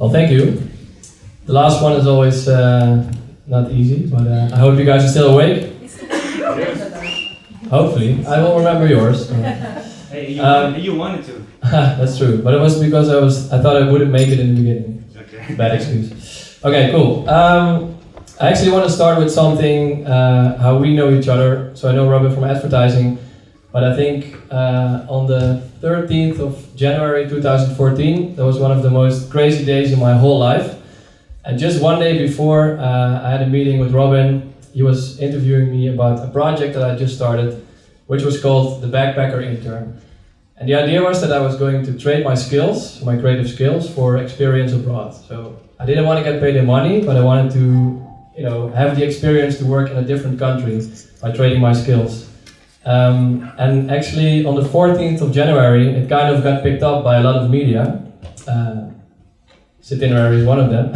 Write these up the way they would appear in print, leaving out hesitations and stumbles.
Well, thank you. The last one is always not easy, but I hope you guys are still awake. Hopefully. I will remember yours. Hey, you wanted to. That's true, but it was because I thought I wouldn't make it in the beginning. Okay. Bad excuse. Okay, cool. I actually want to start with something, how we know each other. So I know Robin from advertising, but I think on the 13th of January 2014, that was one of the most crazy days in my whole life. And just one day before, I had a meeting with Robin. He was interviewing me about a project that I just started, which was called the Backpacker Intern. And the idea was that I was going to trade my skills, my creative skills, for experience abroad. So I didn't want to get paid in money, but I wanted to, have the experience to work in a different country by trading my skills. And actually, on the 14th of January, it kind of got picked up by a lot of media. Citinerary is one of them.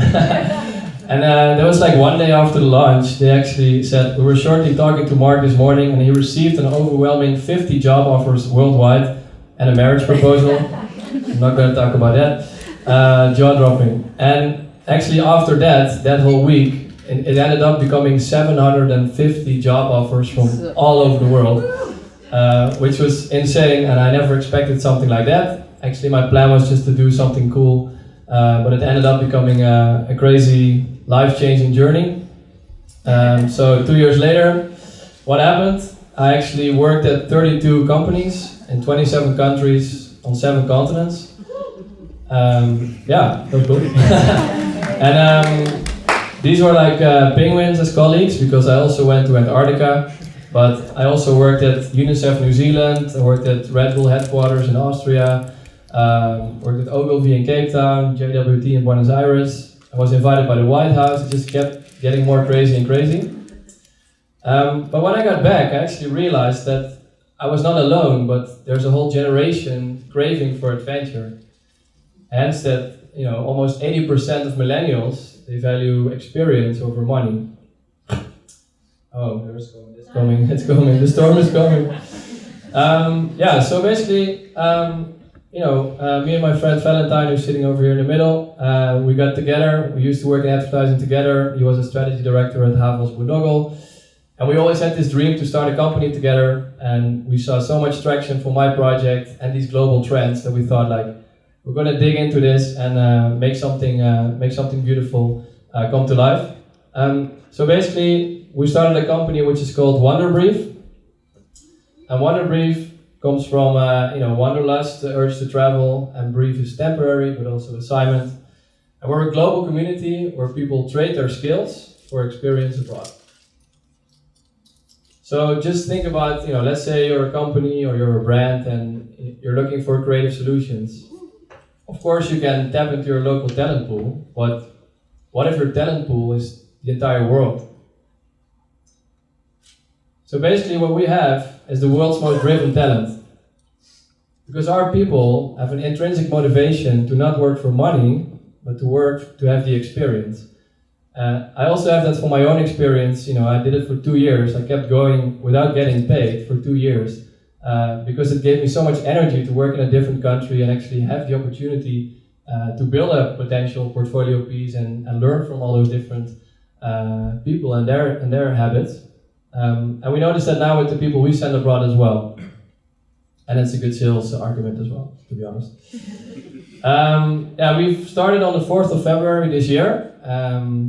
And there was like one day after the launch, they actually said, we were shortly talking to Mark this morning, and he received an overwhelming 50 job offers worldwide and a marriage proposal. I'm not going to talk about that. Jaw-dropping. And actually after that whole week, it ended up becoming 750 job offers from all over the world, which was insane, and I never expected something like that. Actually, my plan was just to do something cool, but it ended up becoming a crazy, life-changing journey. So 2 years later, what happened? I actually worked at 32 companies in 27 countries on 7 continents. Yeah, that was cool. And these were like penguins as colleagues, because I also went to Antarctica, but I also worked at UNICEF New Zealand, I worked at Red Bull headquarters in Austria, worked at Ogilvy in Cape Town, JWT in Buenos Aires. I was invited by the White House. It just kept getting more crazy and crazy. But when I got back, I actually realized that I was not alone, but there's a whole generation craving for adventure. Hence that, almost 80% of millennials, they value experience over money. Oh, it's coming, the storm is coming. So basically, me and my friend Valentine, who's sitting over here in the middle, we got together. We used to work in advertising together. He was a strategy director at Havels Boondoggle. And we always had this dream to start a company together. And we saw so much traction for my project and these global trends that we thought, we're going to dig into this and make something beautiful come to life. So basically, we started a company which is called Wonderbrief. And Wonderbrief comes from wanderlust, the urge to travel, and brief is temporary, but also assignment. And we're a global community where people trade their skills for experience abroad. So just think about, let's say you're a company or you're a brand and you're looking for creative solutions. Of course, you can tap into your local talent pool, but what if your talent pool is the entire world? So basically what we have is the world's most driven talent. Because our people have an intrinsic motivation to not work for money, but to work to have the experience. I also have that from my own experience. I did it for 2 years. I kept going without getting paid for 2 years. Because it gave me so much energy to work in a different country and actually have the opportunity to build a potential portfolio piece and learn from all those different people and their habits. And we noticed that now with the people we send abroad as well. And it's a good sales argument as well, to be honest. We've started on the 4th of February this year.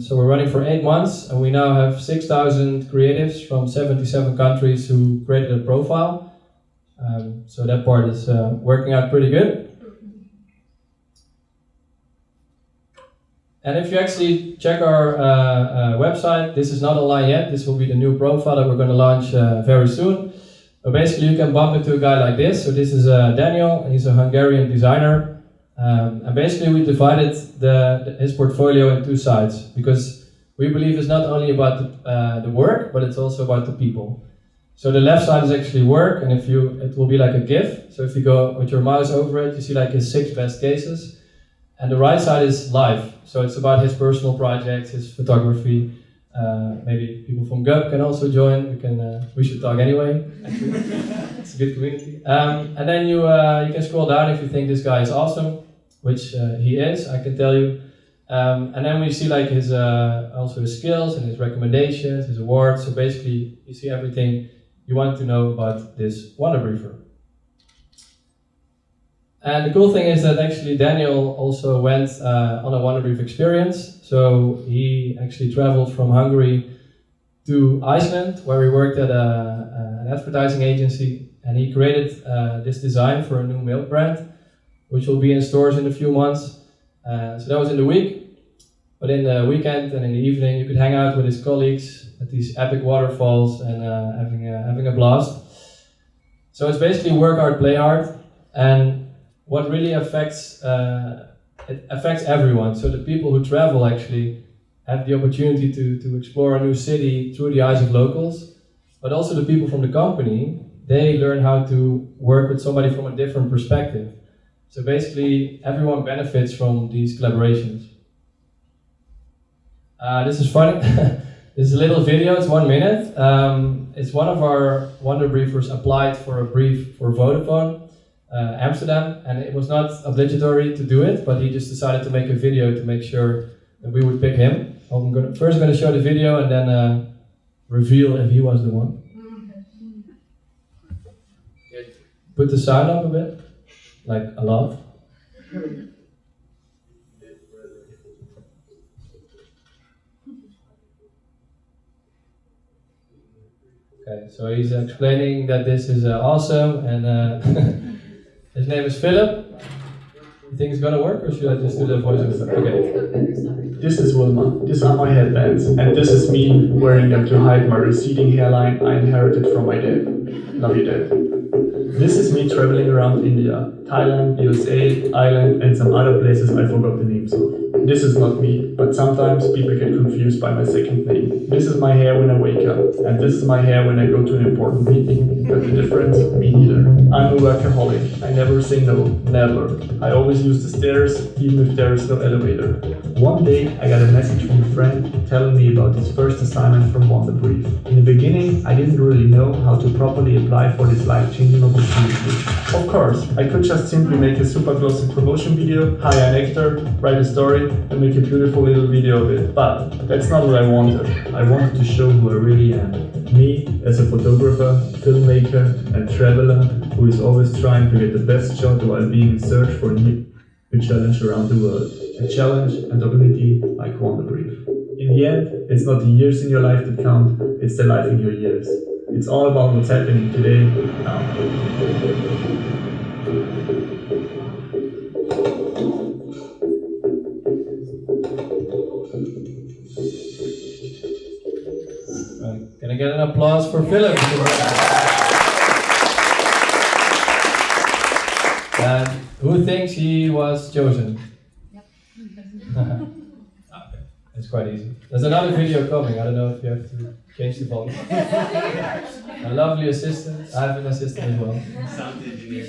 So we're running for 8 months, and we now have 6,000 creatives from 77 countries who created a profile. So that part is working out pretty good. And if you actually check our website, this is not online yet. This will be the new profile that we're going to launch very soon. But basically, you can bump into a guy like this. So this is Daniel. He's a Hungarian designer. And basically, we divided his portfolio in 2 sides, because we believe it's not only about the work, but it's also about the people. So the left side is actually work, and it will be like a GIF. So if you go with your mouse over it, you see like his 6 best cases. And the right side is life. So it's about his personal projects, his photography. Maybe people from GUP can also join. We should talk anyway. Actually, it's a good community. And then you can scroll down if you think this guy is awesome, which he is, I can tell you. And then we see like his also his skills and his recommendations, his awards. So basically, you see everything you want to know about this Wonder Briefer. And the cool thing is that actually Daniel also went on a Wonder Brief experience. So he actually traveled from Hungary to Iceland, where he worked at an advertising agency, and he created this design for a new milk brand, which will be in stores in a few months. So that was in the week, but in the weekend and in the evening, you could hang out with his colleagues at these epic waterfalls and having a blast. So it's basically work hard, play hard, and what really affects it affects everyone. So the people who travel actually have the opportunity to explore a new city through the eyes of locals, but also the people from the company, they learn how to work with somebody from a different perspective. So basically, everyone benefits from these collaborations. This is funny. This is a little video, it's 1 minute. It's one of our Wonder Briefers applied for a brief for Vodafone Amsterdam, and it was not obligatory to do it, but he just decided to make a video to make sure that we would pick him. I'm first going to show the video and then reveal if he was the one. Put the sound up a bit, like a lot. Okay, so he's explaining that this is awesome, and his name is Philip. You think it's gonna work, or should I just do the voiceover? Okay. This is Wilma. These are my headbands, and this is me wearing them to hide my receding hairline I inherited from my dad. Love you, Dad. This is me traveling around India, Thailand, USA, Ireland, and some other places I forgot the names of. This is not me, but sometimes people get confused by my second name. This is my hair when I wake up, and this is my hair when I go to an important meeting. But the difference? Me neither. I'm a workaholic. I never say no, never. I always use the stairs, even if there is no elevator. One day, I got a message from a friend telling me about his first assignment from Wonder Brief. In the beginning, I didn't really know how to properly apply for this life-changing opportunity. Of course, I could just simply make a super glossy promotion video, hire an actor, write a story, and make a beautiful little video of it. But that's not what I wanted. I wanted to show who I really am. Me as a photographer, filmmaker, and traveler who is always trying to get the best shot while being in search for a new challenge around the world. A challenge and opportunity like Wonder Brief. In the end, it's not the years in your life that count, it's the life in your years. It's all about what's happening today, now. Can I get an applause for Philip? And who thinks he was chosen? Okay, it's quite easy. There's another video coming. I don't know if you have to change the volume. A lovely assistant. I have an assistant as well. Sound engineer.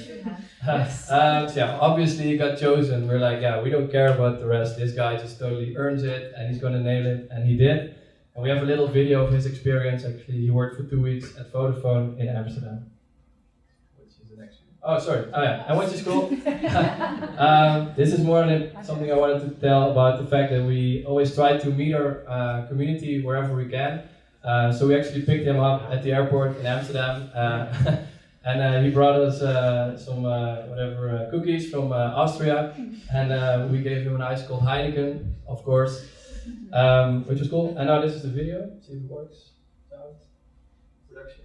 So yeah, obviously he got chosen. We're like, yeah, we don't care about the rest. This guy just totally earns it, and he's gonna nail it, and he did. And we have a little video of his experience. Actually, he worked for 2 weeks at Vodafone in Amsterdam. Which is the next one. Oh, sorry. Oh yeah. And what's your school? This is more than something I wanted to tell about the fact that we always try to meet our community wherever we can. So we actually picked him up at the airport in Amsterdam. And he brought us some cookies from Austria, and we gave him an ice called Heineken, of course, which was cool. And now this is the video. See if it works. Sound, production.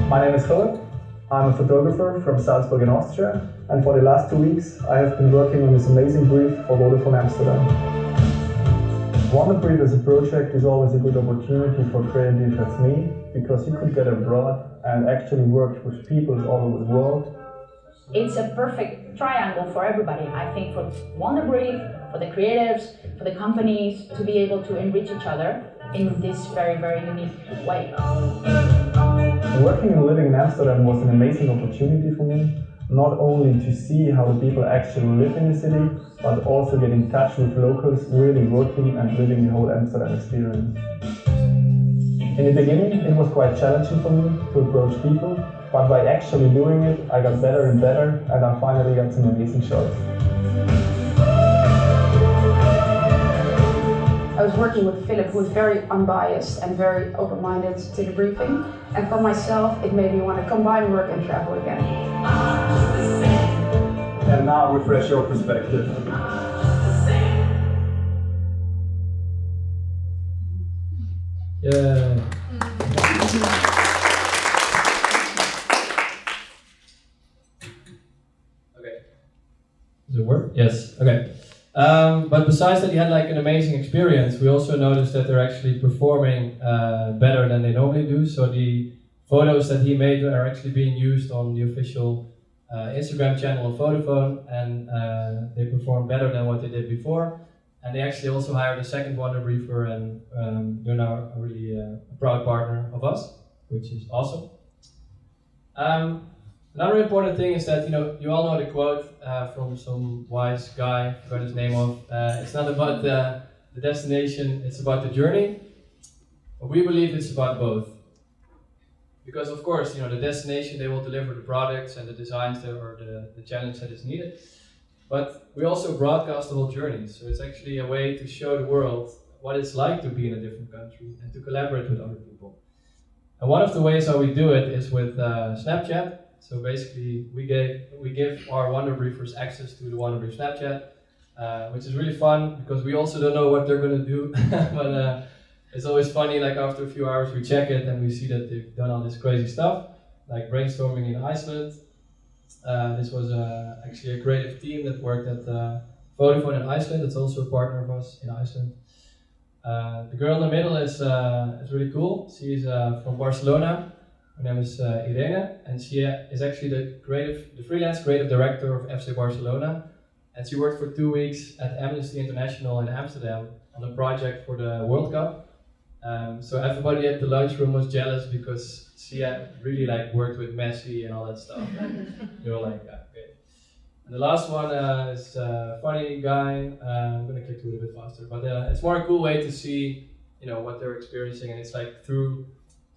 My name is Philip. I'm a photographer from Salzburg in Austria, and for the last 2 weeks I have been working on this amazing brief for Vodafone Amsterdam. Wonder Brief as a project is always a good opportunity for creatives as me, because you could get abroad and actually work with people all over the world. It's a perfect triangle for everybody, I think, for Wonder Brief, for the creatives, for the companies, to be able to enrich each other in this very, very unique way. Working and living in Amsterdam was an amazing opportunity for me, not only to see how the people actually live in the city, but also get in touch with locals really working and living the whole Amsterdam experience. In the beginning, it was quite challenging for me to approach people, but by actually doing it, I got better and better, and I finally got some amazing shows. I was working with Philip, who is very unbiased and very open-minded to the briefing, and for myself, it made me want to combine work and travel again. And now refresh your perspective. Yeah. Okay. Does it work? Yes. Okay. But besides that, he had like an amazing experience. We also noticed that they're actually performing better than they normally do. So the photos that he made are actually being used on the official Instagram channel of Vodafone, and they perform better than what they did before. And they actually also hired a second Wonder Briefer, and they're now a really proud partner of us, which is awesome. Another important thing is that you all know the quote from some wise guy, I forgot his name of. It's not about the destination, it's about the journey. But we believe it's about both. Because of course, the destination, they will deliver the products and the designs that or the challenge that is needed. But we also broadcast the whole journey. So it's actually a way to show the world what it's like to be in a different country and to collaborate with other people. And one of the ways how we do it is with Snapchat. So basically, we give our Wonder Briefers access to the Wonder Brief Snapchat, which is really fun because we also don't know what they're going to do. But it's always funny, like after a few hours we check it and we see that they've done all this crazy stuff, like brainstorming in Iceland. This was actually a creative team that worked at Vodafone in Iceland. It's also a partner of us in Iceland. The girl in the middle is really cool. She's from Barcelona. Her name is Irene, and she is actually the freelance creative director of FC Barcelona. And she worked for 2 weeks at Amnesty International in Amsterdam on a project for the World Cup. So everybody at the lunchroom was jealous because she had really worked with Messi and all that stuff. They were like, yeah, okay. And the last one is a funny guy. I'm gonna click through it a bit faster, but it's more a cool way to see, what they're experiencing, and it's like through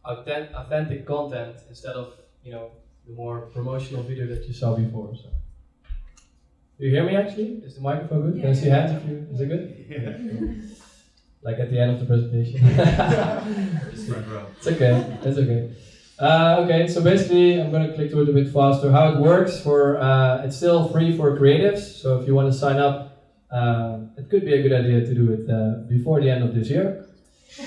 authentic content instead of, the more promotional video that you saw before. So, do you hear me actually? Is the microphone good? Can I see hands if you? Is it good? Yeah. Like at the end of the presentation. It's okay. It's okay. Okay, so basically, I'm going to click through it a bit faster. How it works it's still free for creatives. So if you want to sign up, it could be a good idea to do it before the end of this year.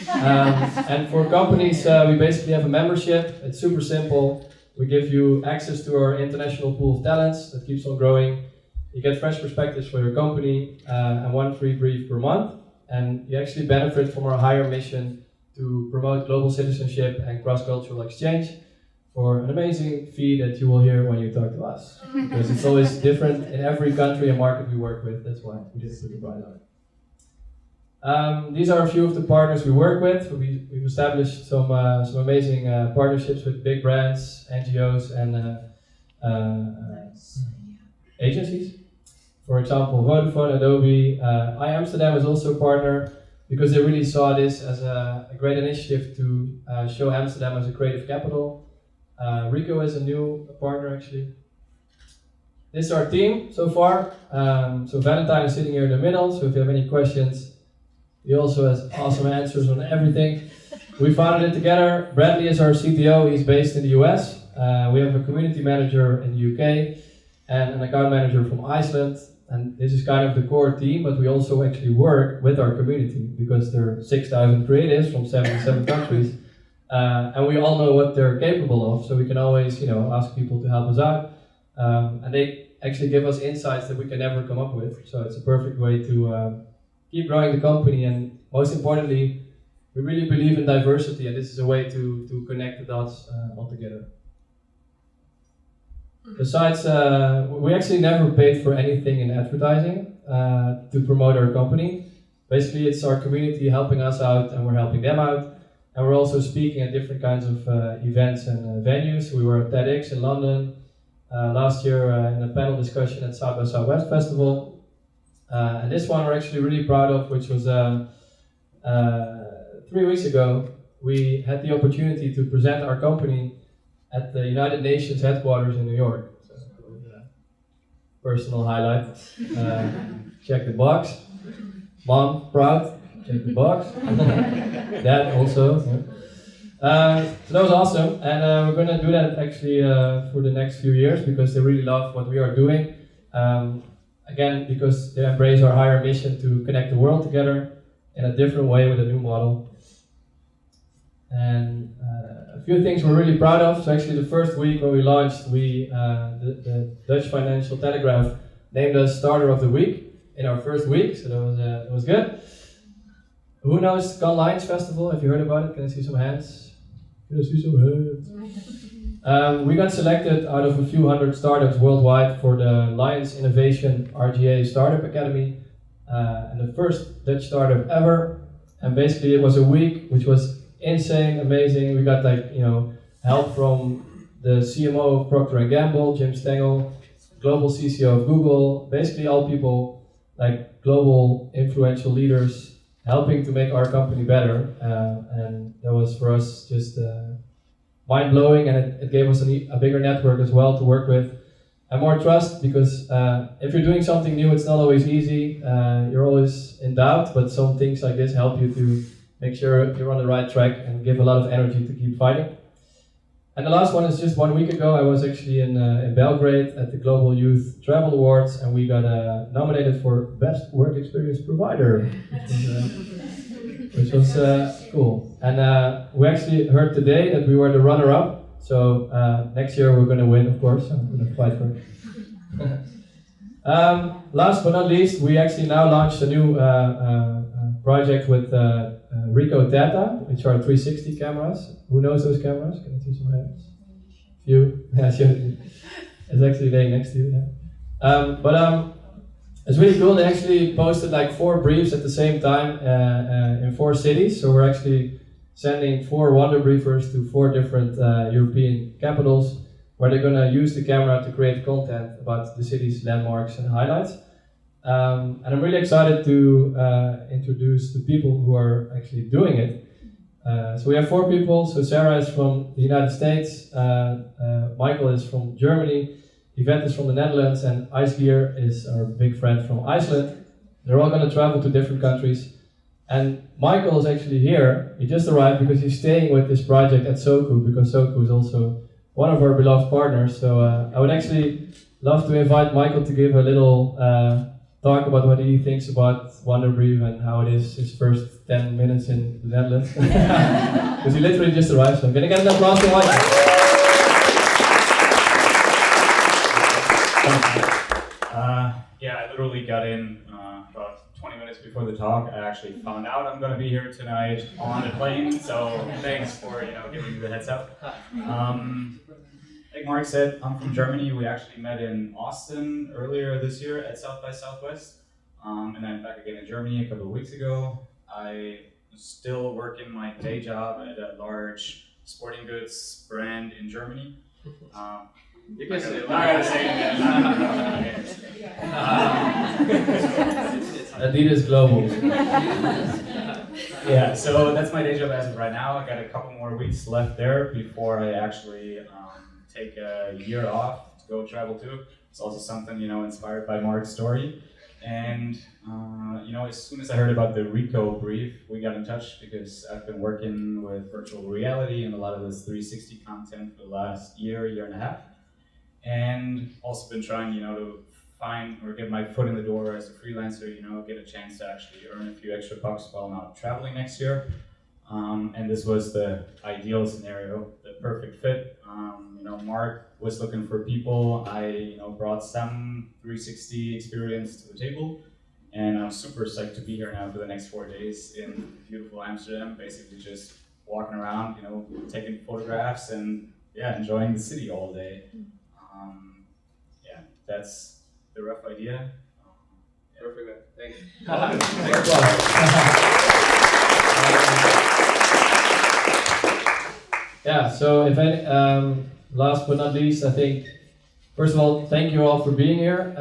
And for companies, we basically have a membership. It's super simple. We give you access to our international pool of talents that keeps on growing. You get fresh perspectives for your company and 1 free brief per month. And you actually benefit from our higher mission to promote global citizenship and cross-cultural exchange for an amazing fee that you will hear when you talk to us. Because it's always different in every country and market we work with. That's why we did put it right on. These are a few of the partners we work with. We've established some amazing partnerships with big brands, NGOs, and agencies. For example, Vodafone, Adobe, iAmsterdam is also a partner because they really saw this as a great initiative to show Amsterdam as a creative capital. Rico is a new partner actually. This is our team so far. So Valentine is sitting here in the middle, so if you have any questions, he also has awesome answers on everything. We founded it together. Bradley is our CTO, he's based in the US. We have a community manager in the UK and an account manager from Iceland. And this is kind of the core team, but we also actually work with our community because there are 6,000 creatives from 77 countries. And we all know what they're capable of, so we can always, ask people to help us out. And they actually give us insights that we can never come up with. So it's a perfect way to keep growing the company. And most importantly, we really believe in diversity, and this is a way to connect the dots all together. Besides, we actually never paid for anything in advertising to promote our company. Basically, it's our community helping us out and we're helping them out. And we're also speaking at different kinds of events and venues. We were at TEDx in London last year in a panel discussion at South by Southwest Festival. And this one we're actually really proud of, which was 3 weeks ago. we had the opportunity to present our company at the United Nations headquarters in New York. So it was a personal highlight. Check the box. Mom, proud. Check the box. Dad also. So that was awesome, and we're gonna do that actually for the next few years because they really love what we are doing. Again, because they embrace our higher mission to connect the world together in a different way with a new model. And a few things we're really proud of. So actually the first week when we launched, the Dutch Financial Telegraph named us Starter of the Week in our first week, so that was good. Who knows Cannes Lions Festival? Have you heard about it? Can I see some hands? Can I see some hands? We got selected out of a few hundred startups worldwide for the Lions Innovation RGA Startup Academy, and the first Dutch startup ever. And basically it was a week which was insane, amazing. We got help from the CMO of Procter & Gamble, Jim Stengel, global CCO of Google, basically all people like global influential leaders helping to make our company better, and that was for us just mind-blowing, and it gave us a bigger network as well to work with, and more trust, because if you're doing something new, it's not always easy, you're always in doubt, but some things like this help you to make sure you're on the right track and give a lot of energy to keep fighting. And the last one is just 1 week ago, I was actually in Belgrade at the Global Youth Travel Awards, and we got nominated for Best Work Experience Provider, which was cool. And we actually heard today that we were the runner-up, so next year we're going to win, of course, so I'm going to fight for it. Last but not least, we actually now launched a new project with Ricoh Theta, which are 360 cameras. Who knows those cameras? Can I see some hands? Few. Yeah, sure. It's actually laying next to you. Yeah. But it's really cool. They actually posted like 4 briefs at the same time in 4 cities. So we're actually sending 4 wonder briefers to 4 different European capitals, where they're going to use the camera to create content about the city's landmarks and highlights. And I'm really excited to introduce the people who are actually doing it. So we have 4 people. So Sarah is from the United States, Michael is from Germany, Yvette is from the Netherlands, and IceGear is our big friend from Iceland. They're all going to travel to different countries. And Michael is actually here. He just arrived because he's staying with this project at Soku, because Soku is also one of our beloved partners. So I would actually love to invite Michael to give a little talk about what he thinks about Wonderbrief and how it is his first 10 minutes in the Netherlands. Because he literally just arrived, so I'm going to get an applause for Michael. Yeah, I literally got in about 20 minutes before the talk. I actually found out I'm going to be here tonight on the plane, so thanks for giving me the heads up. Like Mark said, I'm from Germany. We actually met in Austin earlier this year at South by Southwest, and I'm back again in Germany a couple of weeks ago. I still work in my day job at a large sporting goods brand in Germany. You can say it. I gotta say it. Adidas Global. Yeah, so that's my day job as of right now. I got a couple more weeks left there before I actually take a year off to go travel too. It's also something, inspired by Mark's story. And, as soon as I heard about the Ricoh brief, we got in touch because I've been working with virtual reality and a lot of this 360 content for the last year and a half. And also been trying, to find or get my foot in the door as a freelancer, get a chance to actually earn a few extra bucks while not traveling next year. And this was the ideal scenario, the perfect fit. Mark was looking for people. I, brought some 360 experience to the table. And I'm super psyched to be here now for the next 4 days in beautiful Amsterdam, basically just walking around, taking photographs and enjoying the city all day. That's the rough idea. Perfect, thanks. Yeah, so if any, last but not least, I think, first of all, thank you all for being here.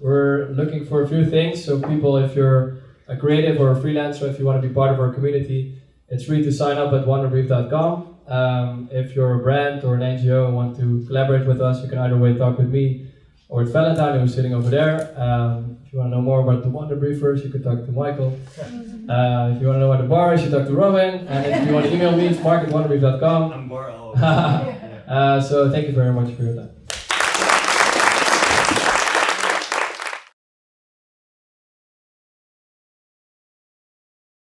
We're looking for a few things, so people, if you're a creative or a freelancer, if you want to be part of our community, It's free to sign up at wonderbrief.com. If you're a brand or an NGO and want to collaborate with us, you can either way talk with me or with Valentine, who's sitting over there. If you want to know more about the Wonder Briefers, you can talk to Michael. If you want to know about the bar, you should talk to Robin. And if you want to email me, it's mark@wonderbrief.com. I'm bored all over. So thank you very much for your time.